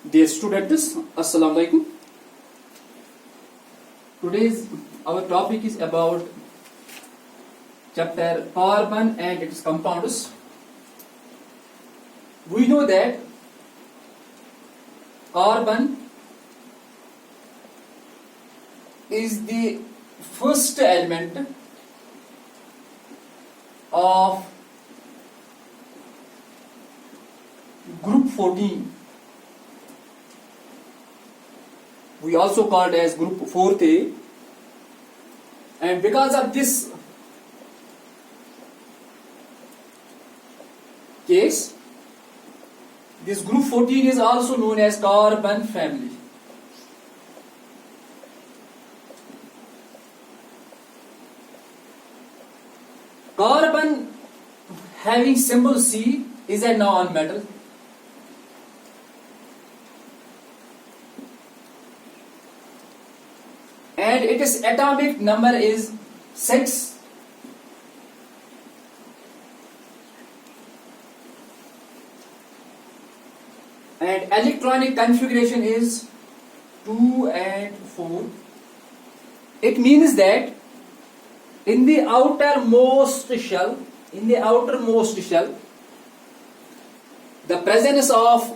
Dear students, Assalamu alaikum. Today's our topic is about chapter carbon and its compounds. We know that carbon is the first element of group 14. We also called as group 4A, and because of this case, this group 14 is also known as carbon family. Carbon having symbol C is a non-metal. And its atomic number is 6. And electronic configuration is 2 and 4. It means that in the outermost shell, the presence of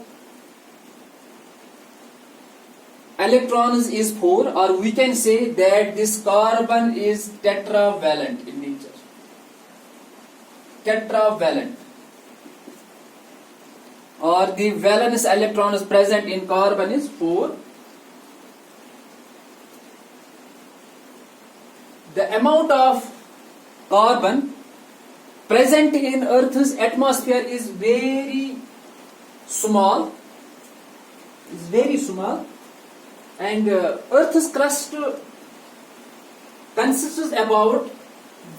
electrons is 4, or we can say that this carbon is tetravalent in nature. Tetravalent. Or the valence electrons present in carbon is 4. The amount of carbon present in Earth's atmosphere is very small. And Earth's crust consists about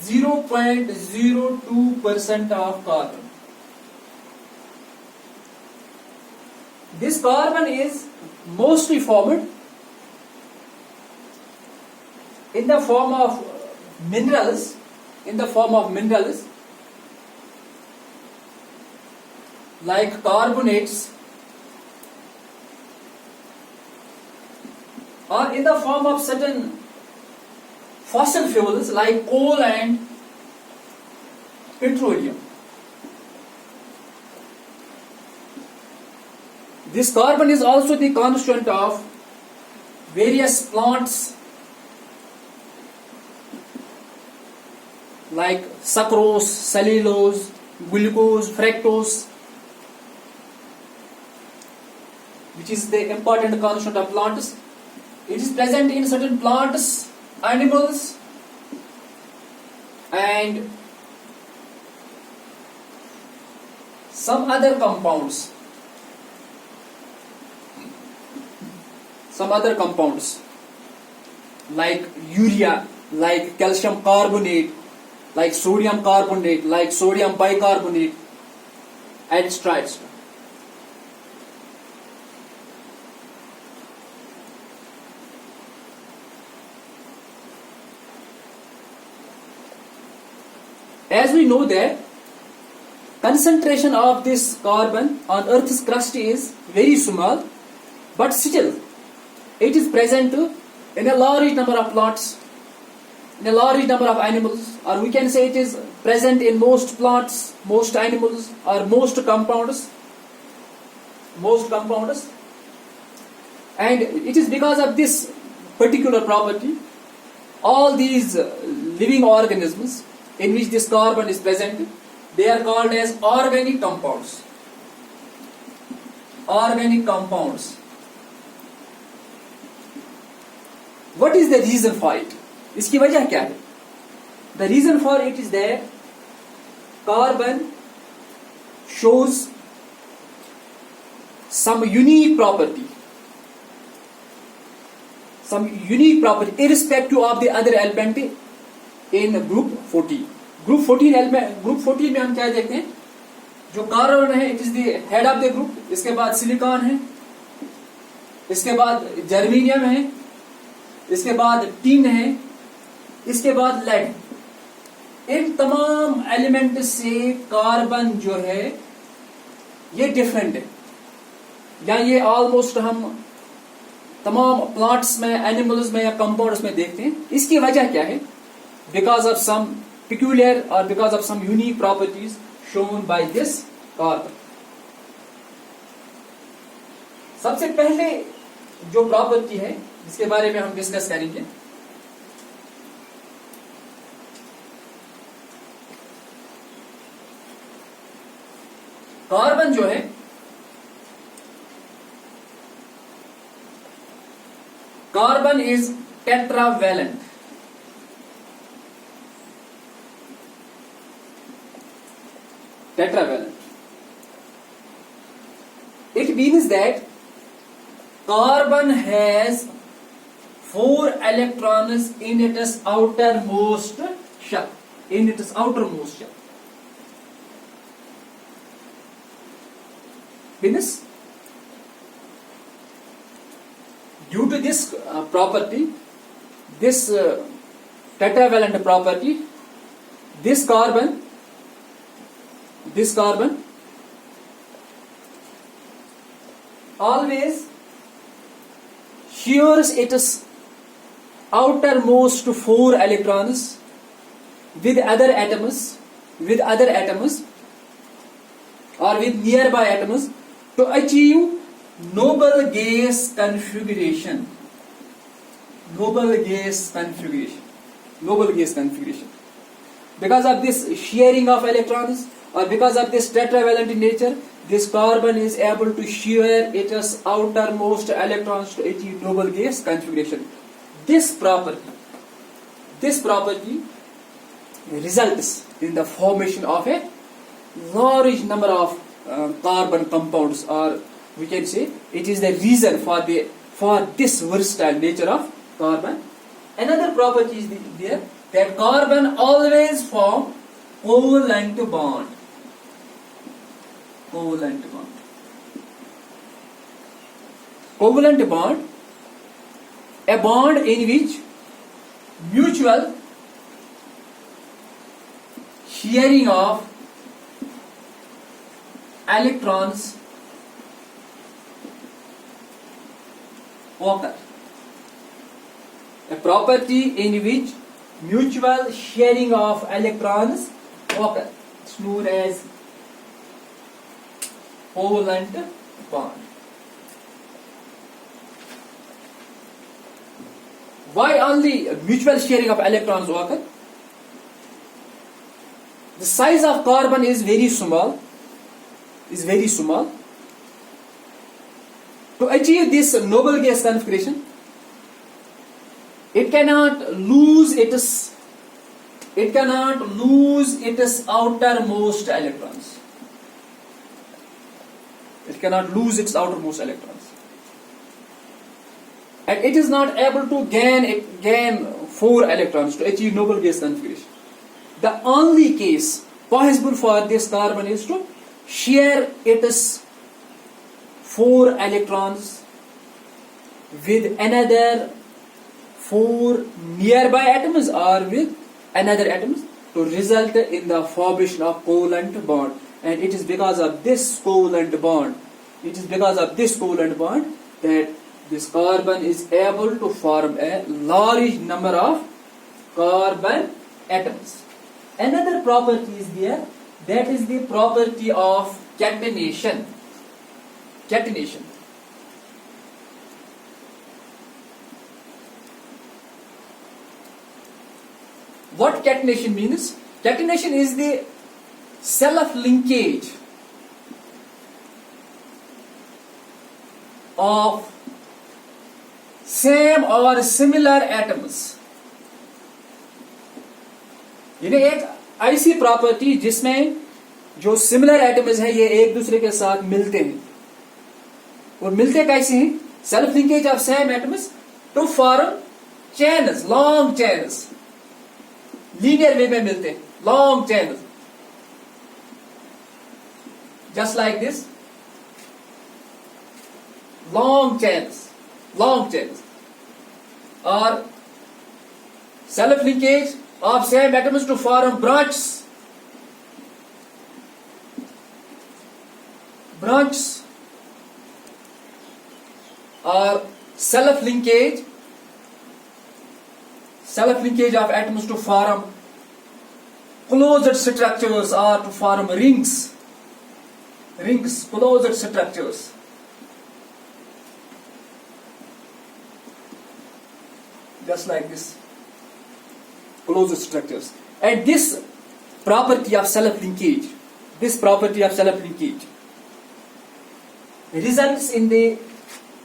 0.02% of carbon. This carbon is mostly formed in the form of minerals, like carbonates, or in the form of certain fossil fuels like coal and petroleum. This carbon is also the constituent of various plants like sucrose, cellulose, glucose, fructose, which is the important constituent of plants. It is present in certain plants, animals, and some other compounds. Like urea, like calcium carbonate, like sodium carbonate, like sodium bicarbonate, etc. etc. As we know that concentration of this carbon on Earth's crust is very small, but still it is present in a large number of plants, in a large number of animals, or we can say it is present in most plants, most animals, or most compounds. And it is because of this particular property, all these living organisms in which this carbon is present, they are called as organic compounds. What is the reason for it? इसकी वजह क्या है? The reason for it is that carbon shows some unique property irrespective of the other element in group 14. Group 14 में हम क्या देखते हैं? जो कार्बन है, it is the head of the group. इसके बाद सिलिकॉन है, इसके बाद जर्मेनियम है, इसके बाद टिन है, इसके बाद लेड। इन तमाम एलिमेंट से कार्बन जो है ये डिफरेंट है। या ये ऑलमोस्ट हम तमाम प्लांट्स में, एनिमल्स में या कंपाउंड्स में देखते हैं, इसकी वजह क्या है? Because of some peculiar or because of some unique properties shown by this carbon. सबसे पहले जो प्रॉपर्टी है जिसके बारे में हम डिस्कस करेंगे, कार्बन जो है carbon is tetravalent. Tetravalent. It means that carbon has 4 electrons in its outermost shell. In its outermost shell. Means due to this property, this tetravalent property, this carbon always shares its outermost 4 electrons with other atoms or with nearby atoms to achieve noble gas configuration. Because of this sharing of electrons, or because of this tetravalent in nature, this carbon is able to share its outermost electrons to achieve noble gas configuration. This property results in the formation of a large number of carbon compounds, or we can say it is the reason for this versatile nature of carbon. Another property is there, that carbon always form covalent bond. Covalent bond, a bond in which mutual sharing of electrons occur. A property in which mutual sharing of electrons occur. It's known as covalent bond. Why only mutual sharing of electrons occur? The size of carbon is very small. To achieve this noble gas configuration, it cannot lose its outermost electrons. And it is not able to gain 4 electrons to achieve noble gas configuration. The only case possible for this carbon is to share its 4 electrons with another 4 nearby atoms or with another atoms to result in the formation of covalent bond. And it is because of this covalent bond that this carbon is able to form a large number of carbon atoms. Another property is there, that is the property of catenation. What catenation means? Catenation is the self-linkage of same or similar atoms. यानी एक ऐसी property जिसमें जो similar atoms हैं ये एक दूसरे के साथ मिलते हैं, और मिलते कैसे हैं? Self linkage of same atoms to form chains, long chains, linear way में मिलते हैं, long chains, just like this, long chains, or self linkage of same atoms to form branches. or self-linkage of atoms to form closed structures or to form rings, closed structures. Just like this, closed structures. And this property of self-linkage results in the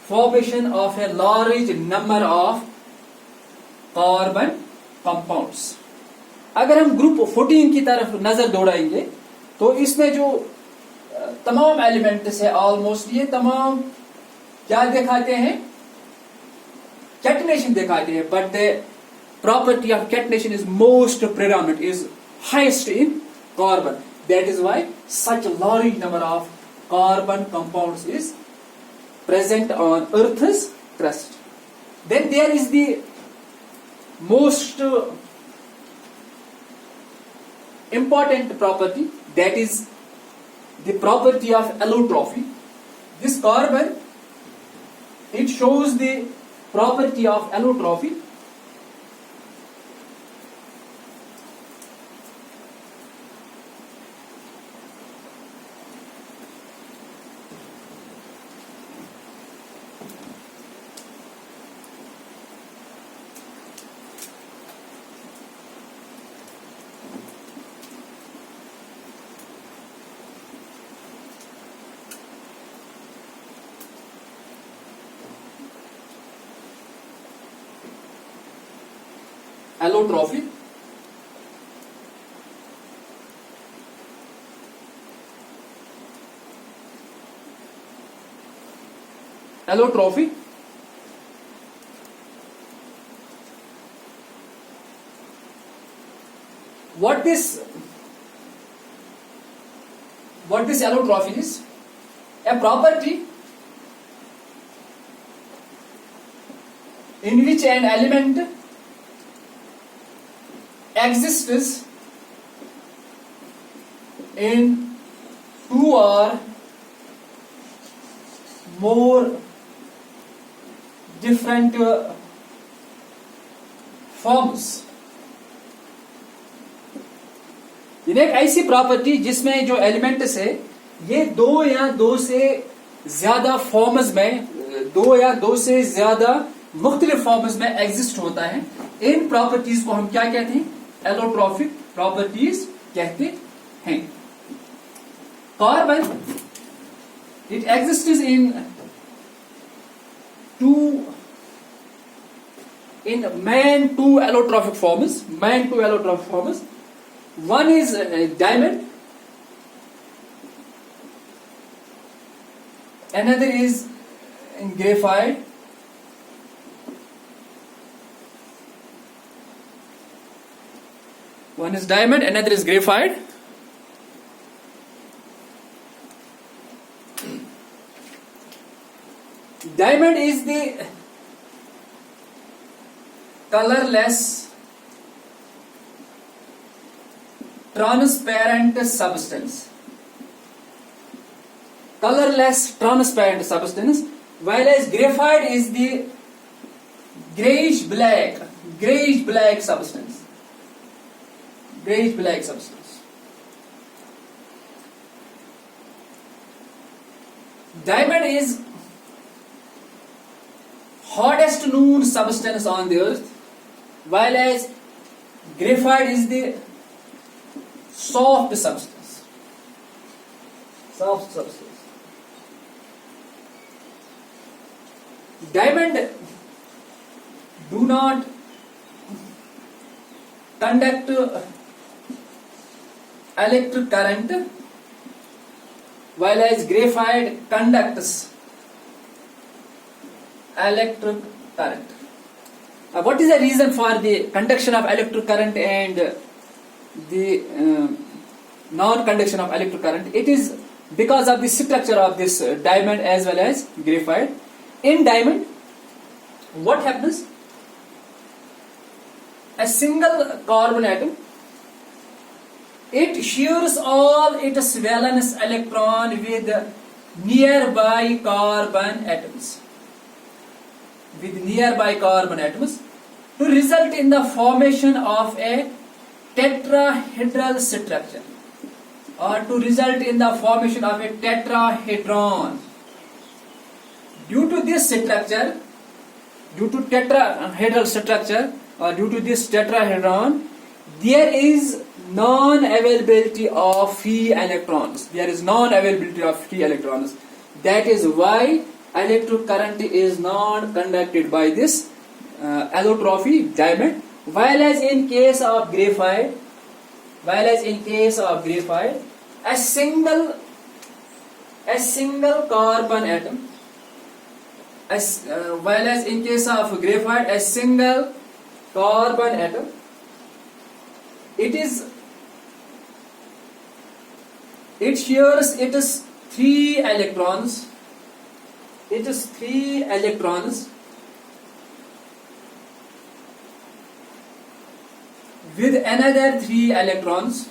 formation of a large number of carbon compounds. अगर हम group 14 की तरफ नजर दौड़ाएंगे तो इसमें जो तमाम elements है ऑलमोस्ट ये तमाम क्या दिखाते हैं, कैटनेशन दिखाते हैं, but the property of catenation is most predominant, is highest in carbon. That is why such a large number of carbon compounds is present on Earth's crust. Then there is the most important property, that is the property of allotrophy. This carbon, it shows the property of allotrophy. Allotrophy. Allotrophy. What this allotrophy is? A property in which an element exists in two or more different forms. ये एक ऐसी property जिसमें जो elements है ये दो या दो से ज्यादा फॉर्म्स में, दो या दो से ज्यादा मुख्तलिफ फॉर्म्स में एग्जिस्ट होता है. इन प्रॉपर्टीज को हम क्या कहते हैं? एलोट्रॉफिक प्रॉपर्टीज कहते हैं. Carbon, it exist in main two allotrophic forms. One is diamond, another is graphite, one is diamond, another is graphite. Diamond is the colorless, transparent substance. Colorless, transparent substance, whereas graphite is the grayish black substance. Grayish black substance. Diamond is hottest known substance on the earth, whereas graphite is the soft substance. Diamond do not conduct electric current, whereas graphite conducts electric current. What is the reason for the conduction of electric current and the non-conduction of electric current? It is because of the structure of this diamond as well as graphite. In diamond, what happens? A single carbon atom, it shares all its valence electron with nearby carbon atoms. with nearby carbon atoms to result in the formation of a tetrahedral structure, or to result in the formation of a tetrahedron. Due to this structure, due to tetrahedral structure, or due to this tetrahedron, there is non-availability of free electrons. There is non-availability of free electrons. That is why electric current is not conducted by this allotropy diamond. Whereas in case of graphite, a single carbon atom, whereas in case of graphite, a single carbon atom, it shares its 3 electrons. It is 3 electrons with another 3 electrons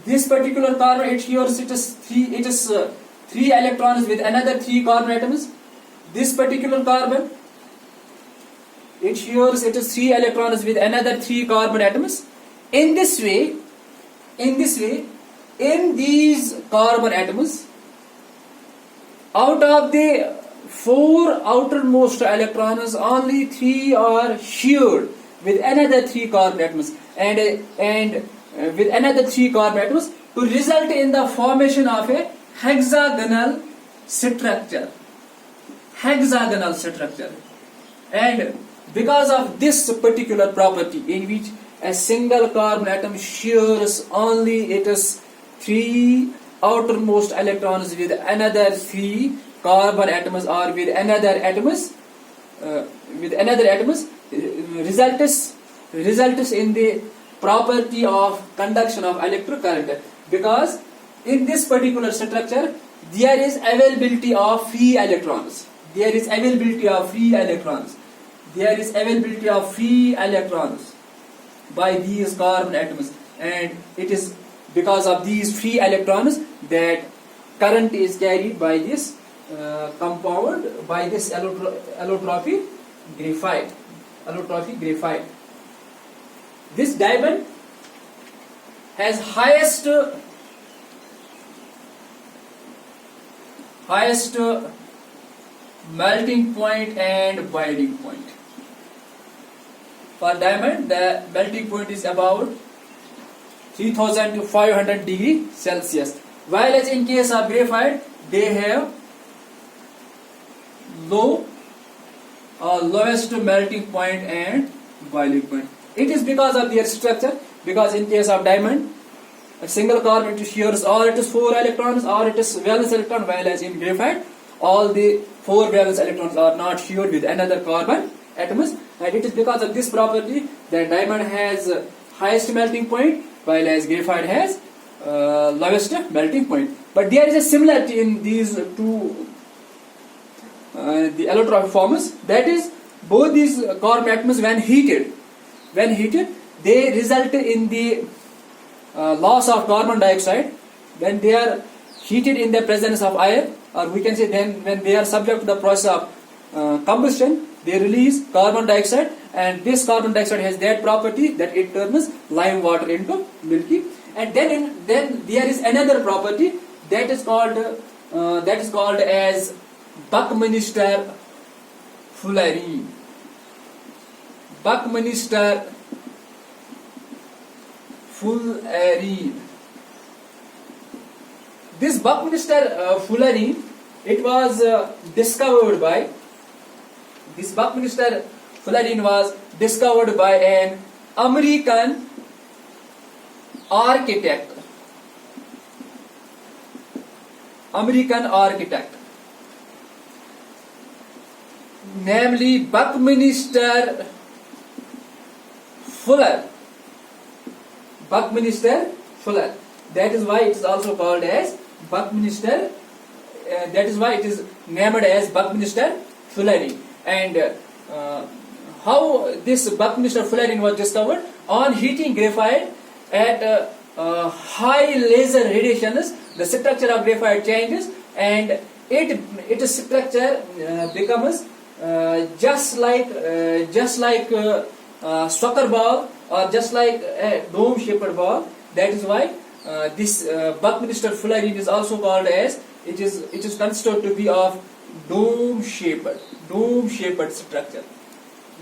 This particular carbon, it shares it is 3 electrons with another 3 carbon atoms. This particular carbon, it shares it is 3 electrons with another 3 carbon atoms. In this way, in these carbon atoms, out of the 4 outermost electrons, only 3 are shared with another 3 carbon atoms, and with another 3 carbon atoms, to result in the formation of a hexagonal structure. And because of this particular property, in which a single carbon atom shares only its 3 outermost electrons with another 3 carbon atoms, or with another atoms, results in the property of conduction of electric current, because in this particular structure there is availability of free electrons. There is availability of free electrons by these carbon atoms, and it is because of these free electrons that current is carried by this compound, by this allotropy graphite. This diamond has highest melting point and boiling point. For diamond, the melting point is about 3000 to 500 degree Celsius. Whereas in case of graphite, they have lowest melting point and boiling point. It is because of their structure. Because in case of diamond, a single carbon shares all its 4 electrons, or it is valence electron, whereas in graphite, all the 4 valence electrons are not shared with another carbon atoms, and it is because of this property that diamond has highest melting point, while as graphite has lowest melting point. But there is a similarity in these two the allotropy forms, that is, both these carbon atoms, when heated, they result in the loss of carbon dioxide. When they are heated in the presence of air, or we can say then when they are subject to the process of combustion, they release carbon dioxide, and this carbon dioxide has that property that it turns lime water into milky. And then there is another property that is called as Buckminster fullerene. This Buckminster fullerene, it was discovered by an American architect. Namely Buckminster Fuller. That is why it is also called as Buckminster. That is why it is named as Buckminster fullerene. And how this Buckminster fullerene was discovered? On heating graphite at high laser radiations, the structure of graphite changes and its structure becomes just like soccer ball or just like a dome shaped ball. That is why this Buckminster fullerene is also called as, it is considered to be of dome shaped structure.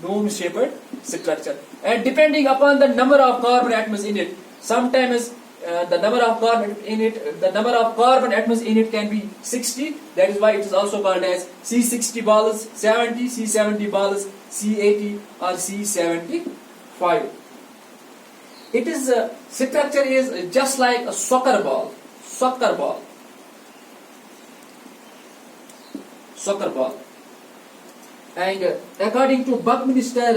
Dome shaped structure. And depending upon the number of carbon atoms in it, sometimes the number of carbon atoms in it can be 60. That is why it is also called as C60 balls, 70, C70 balls, C80 or C75. It is structure is just like a soccer ball. And according to Buckminster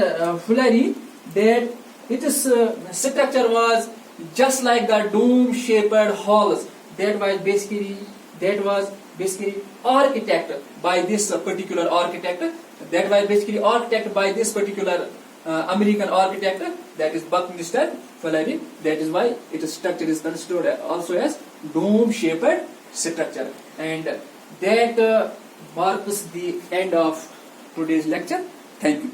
fullerene, that its structure was just like the dome-shaped halls. That was basically architected by this particular architect. That was basically architected by this particular American architect, that is Buckminster fullerene. That is why its structure is considered also as dome-shaped structure. And that marks the end of today's lecture. Thank you.